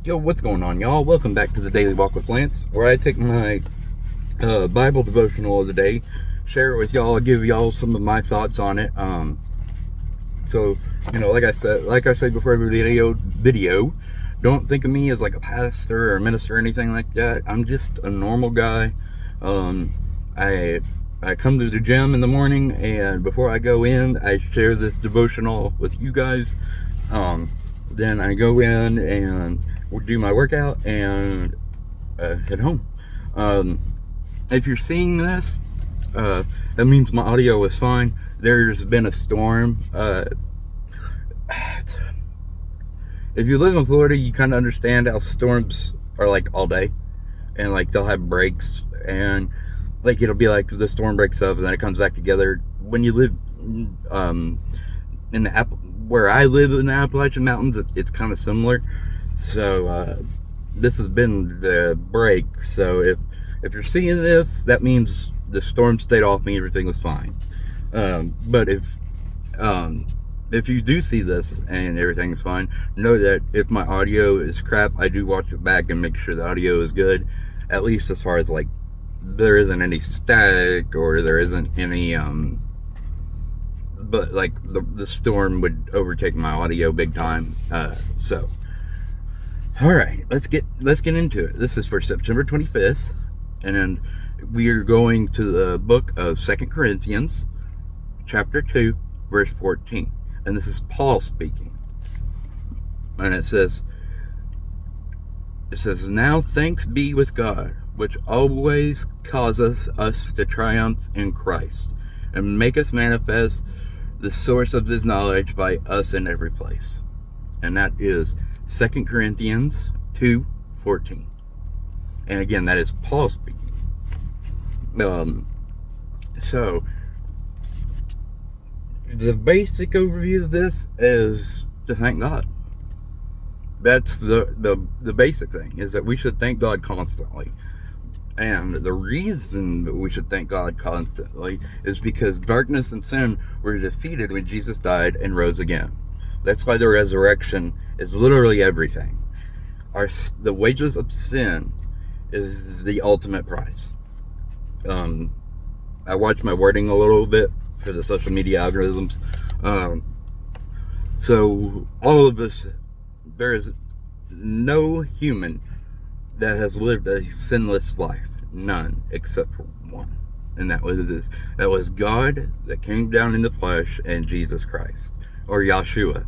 Yo, what's going on, y'all? Welcome back to the Daily Walk with Lance, where I take my Bible devotional of the day, share it with y'all, give y'all some of my thoughts on it. So like I said before every video, don't think of me as like a pastor or a minister or anything like that. I'm just a normal guy. I come to the gym in the morning, and before I go in, I share this devotional with you guys. Then I go in and do my workout and head home. If you're seeing this, that means my audio is fine. There's been a storm. If you live in Florida, you kind of understand how storms are like all day, and like they'll have breaks, and like it'll be like the storm breaks up and then it comes back together. When you live in where I live in the Appalachian Mountains, it's kind of similar. So this has been the break. So if you're seeing this, that means the storm stayed off me, everything was fine. But if you do see this and everything's fine, know that if my audio is crap, I do watch it back and make sure the audio is good, at least as far as like there isn't any static or there isn't any but like the storm would overtake my audio big time. So all right, let's get into it. This is for September 25th, and we are going to the book of 2 Corinthians chapter 2 verse 14, and this is Paul speaking. And it says, now thanks be with God, which always causeth us to triumph in Christ, and maketh manifest the source of his knowledge by us in every place. And that is 2 Corinthians 2:14. And again, that is Paul speaking. So the basic overview of this is to thank God. That's the basic thing, is that we should thank God constantly. And the reason that we should thank God constantly is because darkness and sin were defeated when Jesus died and rose again. That's why the resurrection is literally everything. The wages of sin is the ultimate price. I watch my wording a little bit for the social media algorithms. So all of us, there is no human that has lived a sinless life. None, except for one. And that was God that came down in the flesh, and Jesus Christ, or Yeshua.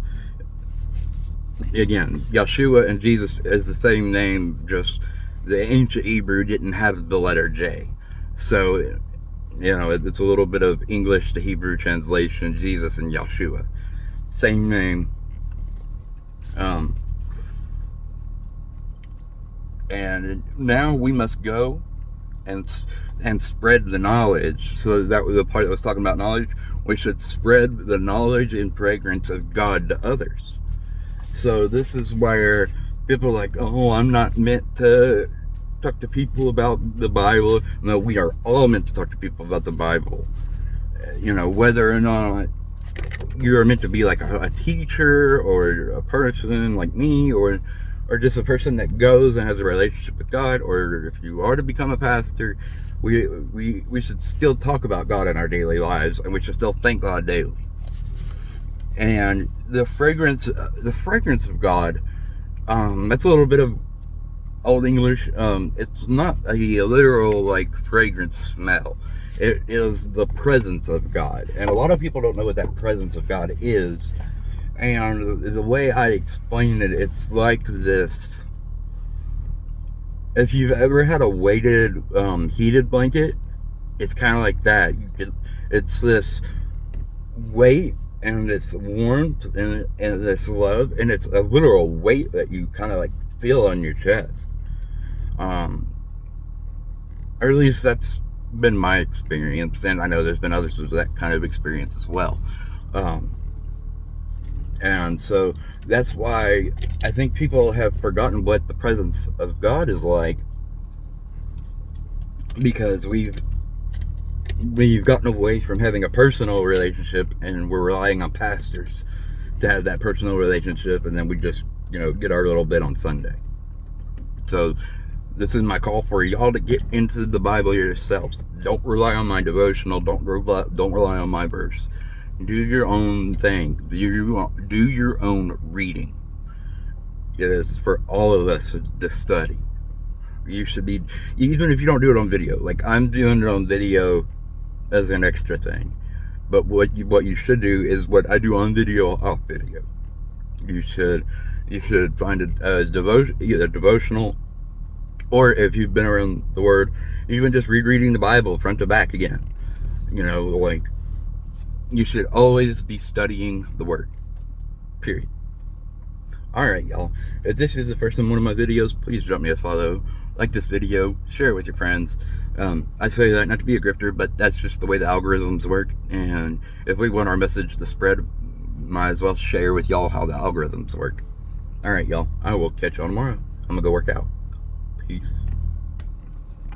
Again, Yeshua and Jesus is the same name, just the ancient Hebrew didn't have the letter J. So, it's a little bit of English to Hebrew translation, Jesus and Yeshua. Same name. And now we must go and spread the knowledge. So that was the part that was talking about knowledge. We should spread the knowledge and fragrance of God to others. So this is where people are like, oh, I'm not meant to talk to people about the Bible. No, we are all meant to talk to people about the Bible. Whether or not you're meant to be like a teacher or a person like me, or just a person that goes and has a relationship with God, or if you are to become a pastor, we should still talk about God in our daily lives, and we should still thank God daily. And the fragrance of God, that's a little bit of Old English. It's not a literal like fragrance smell. It is the presence of God, and a lot of people don't know what that presence of God is. And the way I explain it, it's like this. If you've ever had a weighted, heated blanket, it's kind of like that. It's this weight and this warmth and this love, and it's a literal weight that you kind of like feel on your chest. Or at least that's been my experience, and I know there's been others with that kind of experience as well. And so that's why I think people have forgotten what the presence of God is like, because we've gotten away from having a personal relationship, and we're relying on pastors to have that personal relationship, and then we just, get our little bit on Sunday. So this is my call for y'all to get into the Bible yourselves. Don't rely on my devotional. Don't rely on my verse. Do your own thing. Do your own reading. It is for all of us to study. You should be, even if you don't do it on video. Like I'm doing it on video as an extra thing. But what you should do is what I do on video off video. You should find a devotional, or if you've been around the Word, even just reading the Bible front to back again. You know, like you should always be studying the Word. Period. Alright, y'all. If this is the first time one of my videos, please drop me a follow. Like this video, share it with your friends. I say that not to be a grifter, but that's just the way the algorithms work. And if we want our message to spread, might as well share with y'all how the algorithms work. Alright, y'all. I will catch y'all tomorrow. I'm gonna go work out. Peace.